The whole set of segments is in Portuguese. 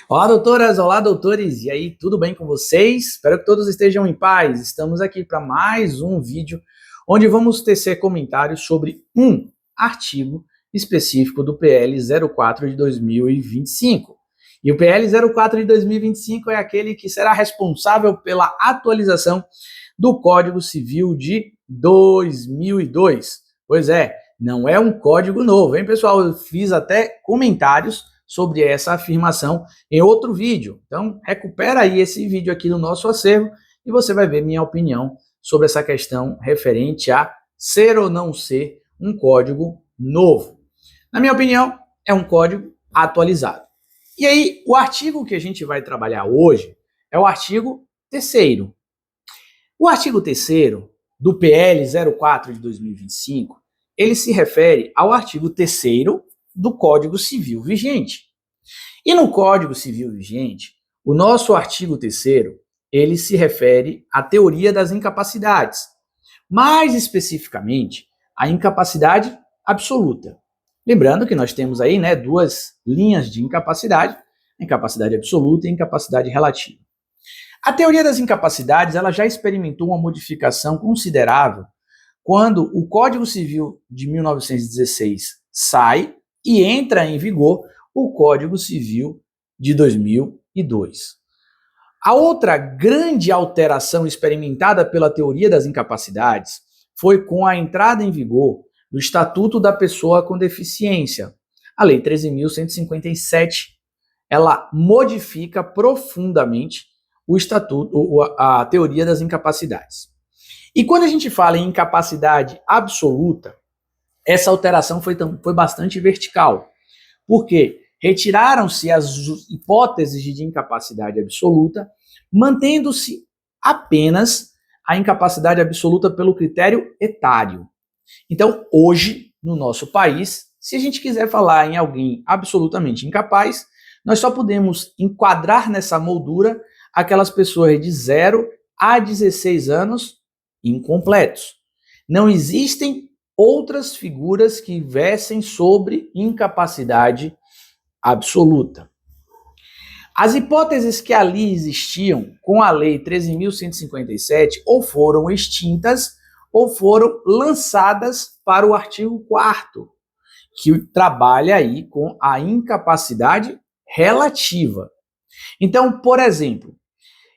Olá, doutoras, olá, doutores, e aí, tudo bem com vocês? Espero que todos estejam em paz. Estamos aqui para mais um vídeo onde vamos tecer comentários sobre um artigo específico do PL 04 de 2025. E o PL 04 de 2025 é aquele que será responsável pela atualização do Código Civil de 2002. Pois é, não é um código novo, hein, pessoal? Eu fiz até comentários sobre essa afirmação em outro vídeo. Então, recupera aí esse vídeo aqui no nosso acervo e você vai ver minha opinião sobre essa questão referente a ser ou não ser um código novo. Na minha opinião, é um código atualizado. E aí, o artigo que a gente vai trabalhar hoje é o artigo 3º. O artigo 3º do PL 04 de 2025, ele se refere ao artigo 3º do Código Civil vigente. E no Código Civil vigente, o nosso artigo 3º, ele se refere à teoria das incapacidades, mais especificamente, à incapacidade absoluta. Lembrando que nós temos aí, duas linhas de incapacidade, a incapacidade absoluta e a incapacidade relativa. A teoria das incapacidades, ela já experimentou uma modificação considerável quando o Código Civil de 1916 sai e entra em vigor o Código Civil de 2002. A outra grande alteração experimentada pela teoria das incapacidades foi com a entrada em vigor do Estatuto da Pessoa com Deficiência. A Lei 13.157, ela modifica profundamente o estatuto, a teoria das incapacidades. E quando a gente fala em incapacidade absoluta, essa alteração foi bastante vertical, porque retiraram-se as hipóteses de incapacidade absoluta, mantendo-se apenas a incapacidade absoluta pelo critério etário. Então, hoje, no nosso país, se a gente quiser falar em alguém absolutamente incapaz, nós só podemos enquadrar nessa moldura aquelas pessoas de 0 a 16 anos incompletos. Não existem outras figuras que versem sobre incapacidade absoluta. As hipóteses que ali existiam com a Lei 13.157 ou foram extintas ou foram lançadas para o artigo 4º, que trabalha aí com a incapacidade relativa. Então, por exemplo,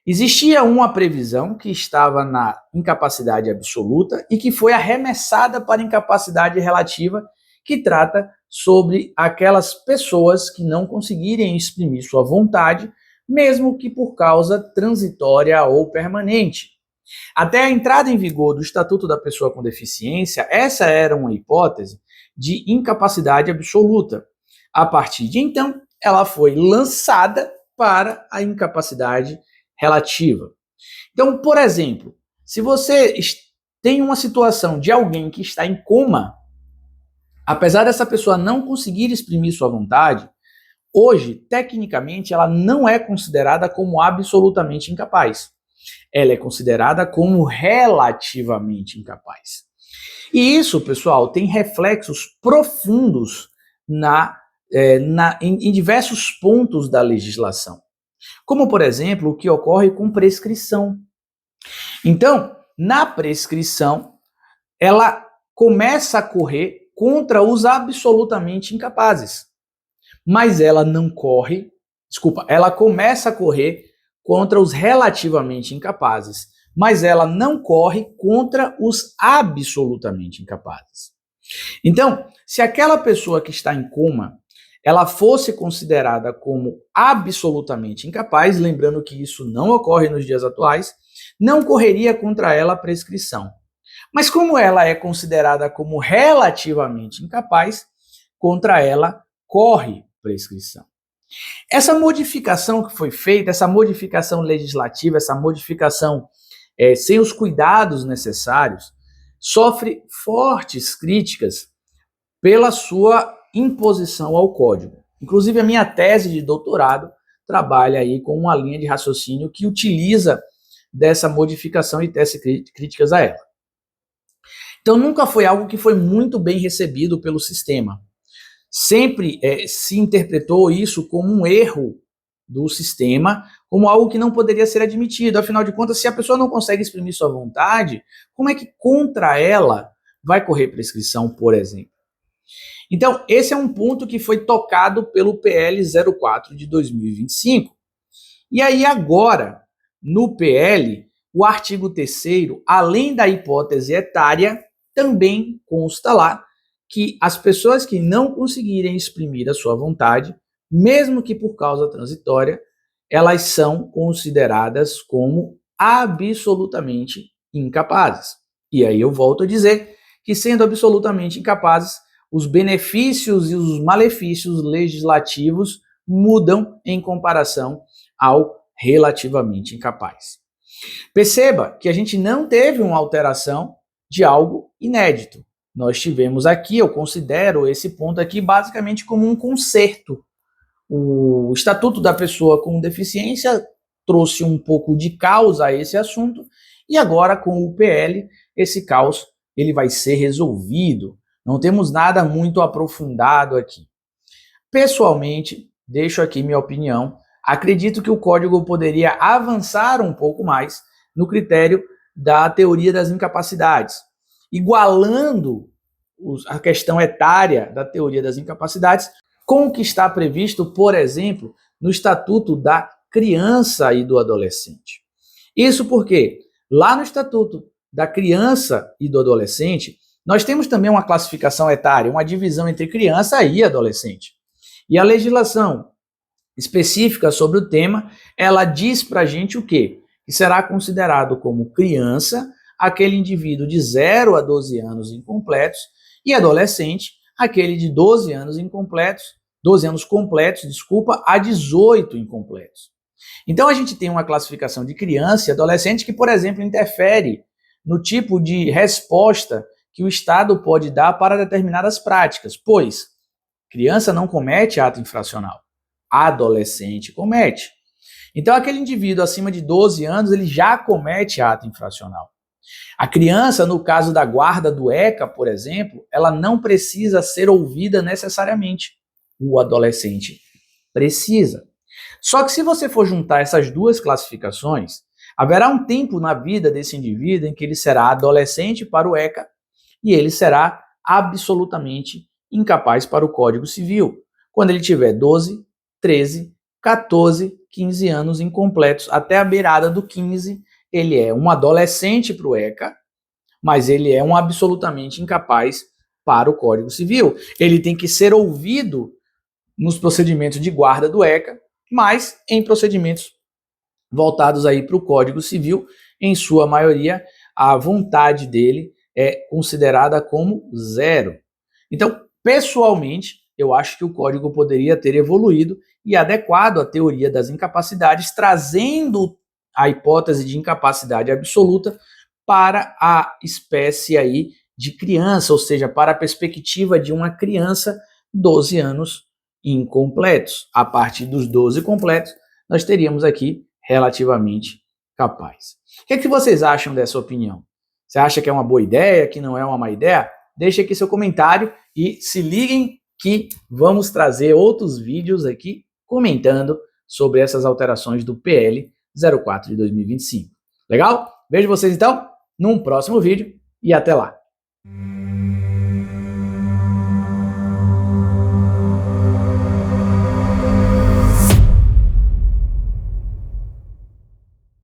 existia uma previsão que estava na incapacidade absoluta e que foi arremessada para a incapacidade relativa, que trata sobre aquelas pessoas que não conseguirem exprimir sua vontade, mesmo que por causa transitória ou permanente. Até a entrada em vigor do Estatuto da Pessoa com Deficiência, essa era uma hipótese de incapacidade absoluta. A partir de então, ela foi lançada para a incapacidade relativa. Então, por exemplo, se você tem uma situação de alguém que está em coma, apesar dessa pessoa não conseguir exprimir sua vontade, hoje, tecnicamente, ela não é considerada como absolutamente incapaz. Ela é considerada como relativamente incapaz. E isso, pessoal, tem reflexos profundos em diversos pontos da legislação. Como, por exemplo, o que ocorre com prescrição. Então, na prescrição, ela começa a correr contra os absolutamente incapazes. Mas ela ela começa a correr contra os relativamente incapazes, mas ela não corre contra os absolutamente incapazes. Então, se aquela pessoa que está em coma, ela fosse considerada como absolutamente incapaz, lembrando que isso não ocorre nos dias atuais, não correria contra ela a prescrição. Mas como ela é considerada como relativamente incapaz, contra ela corre prescrição. Essa modificação que foi feita, essa modificação legislativa, essa modificação sem os cuidados necessários, sofre fortes críticas pela sua imposição ao código. Inclusive, a minha tese de doutorado trabalha aí com uma linha de raciocínio que utiliza dessa modificação e tece críticas a ela. Então, nunca foi algo que foi muito bem recebido pelo sistema. Sempre se interpretou isso como um erro do sistema como algo que não poderia ser admitido. Afinal de contas, se a pessoa não consegue exprimir sua vontade, como é que contra ela vai correr prescrição, por exemplo? Então, esse é um ponto que foi tocado pelo PL 04 de 2025. E aí agora, no PL, o artigo 3º, além da hipótese etária, também consta lá que as pessoas que não conseguirem exprimir a sua vontade, mesmo que por causa transitória, elas são consideradas como absolutamente incapazes. E aí eu volto a dizer que, sendo absolutamente incapazes, os benefícios e os malefícios legislativos mudam em comparação ao relativamente incapaz. Perceba que a gente não teve uma alteração de algo inédito. Nós tivemos aqui, eu considero esse ponto aqui basicamente como um conserto. O Estatuto da Pessoa com Deficiência trouxe um pouco de caos a esse assunto e agora com o PL esse caos ele vai ser resolvido. Não temos nada muito aprofundado aqui. Pessoalmente, deixo aqui minha opinião, acredito que o código poderia avançar um pouco mais no critério da teoria das incapacidades, igualando a questão etária da teoria das incapacidades com o que está previsto, por exemplo, no Estatuto da Criança e do Adolescente. Isso porque lá no Estatuto da Criança e do Adolescente, nós temos também uma classificação etária, uma divisão entre criança e adolescente. E a legislação específica sobre o tema, ela diz para a gente o quê? Que será considerado como criança aquele indivíduo de 0 a 12 anos incompletos e adolescente aquele de 12 anos incompletos, 12 anos completos, a 18 incompletos. Então a gente tem uma classificação de criança e adolescente que, por exemplo, interfere no tipo de resposta que o Estado pode dar para determinadas práticas, pois criança não comete ato infracional, adolescente comete. Então aquele indivíduo acima de 12 anos, ele já comete ato infracional. A criança, no caso da guarda do ECA, por exemplo, ela não precisa ser ouvida necessariamente. O adolescente precisa. Só que se você for juntar essas duas classificações, haverá um tempo na vida desse indivíduo em que ele será adolescente para o ECA e ele será absolutamente incapaz para o Código Civil, quando ele tiver 12, 13, 14, 15 anos incompletos. Até a beirada do 15, ele é um adolescente para o ECA, mas ele é um absolutamente incapaz para o Código Civil. Ele tem que ser ouvido nos procedimentos de guarda do ECA, mas em procedimentos voltados aí para o Código Civil, em sua maioria, a vontade dele é considerada como 0. Então, pessoalmente, eu acho que o código poderia ter evoluído e adequado à teoria das incapacidades, trazendo a hipótese de incapacidade absoluta para a espécie aí de criança, ou seja, para a perspectiva de uma criança 12 anos incompletos. A partir dos 12 completos, nós teríamos aqui relativamente capaz. O que é que vocês acham dessa opinião? Você acha que é uma boa ideia, que não é uma má ideia? Deixe aqui seu comentário e se liguem que vamos trazer outros vídeos aqui comentando sobre essas alterações do PL 04 de 2025. Legal? Vejo vocês então num próximo vídeo e até lá!